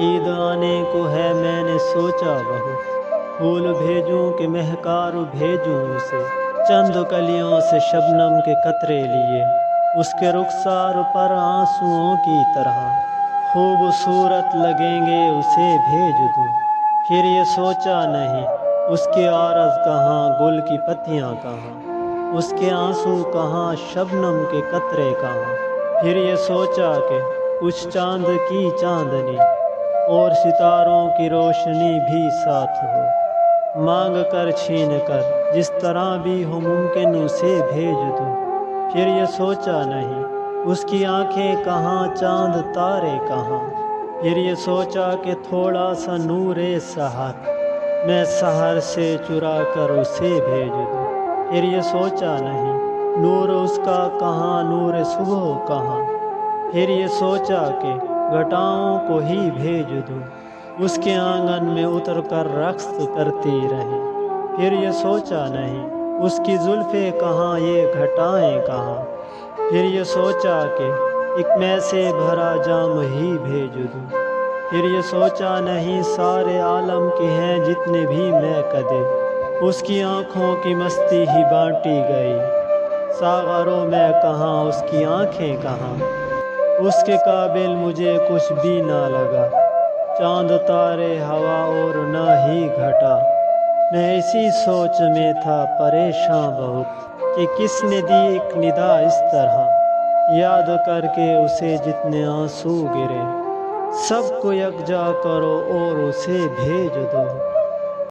عید آنے کو ہے میں نے سوچا بہت، پھول بھیجوں کہ مہکار بھیجوں اسے، چند کلیوں سے شبنم کے قطرے لیے، اس کے رخسار پر آنسوؤں کی طرح خوبصورت لگیں گے اسے بھیج دوں۔ پھر یہ سوچا نہیں اس کے عارض کہاں، گل کی پتیاں کہاں، اس کے آنسو کہاں، شبنم کے قطرے کہاں۔ پھر یہ سوچا کہ کچھ چاند کی چاندنی اور ستاروں کی روشنی بھی ساتھ ہو، مانگ کر چھین کر جس طرح بھی ہو ممکن اسے بھیج دوں۔ پھر یہ سوچا نہیں اس کی آنکھیں کہاں، چاند تارے کہاں۔ پھر یہ سوچا کہ تھوڑا سا نور سحر میں سحر سے چرا کر اسے بھیج دوں۔ پھر یہ سوچا نہیں نور اس کا کہاں، نور صبح کہاں۔ پھر یہ سوچا کہ گھٹاؤں کو ہی بھیج دوں، اس کے آنگن میں اتر کر رقص کرتی رہیں۔ پھر یہ سوچا نہیں اس کی زلفیں کہاں، یہ گھٹائیں کہاں۔ پھر یہ سوچا کہ ایک میں سے بھرا جام ہی بھیج دوں۔ پھر یہ سوچا نہیں سارے عالم کے ہیں جتنے بھی میں کدے، اس کی آنکھوں کی مستی ہی بانٹی گئی، ساغروں میں کہاں، اس کی آنکھیں کہاں۔ اس کے قابل مجھے کچھ بھی نہ لگا، چاند تارے ہوا اور نہ ہی گھٹا۔ میں اسی سوچ میں تھا پریشاں بہت کہ کس نے دی ایک ندا اس طرح، یاد کر کے اسے جتنے آنسو گرے، سب کو یکجا کرو اور اسے بھیج دو۔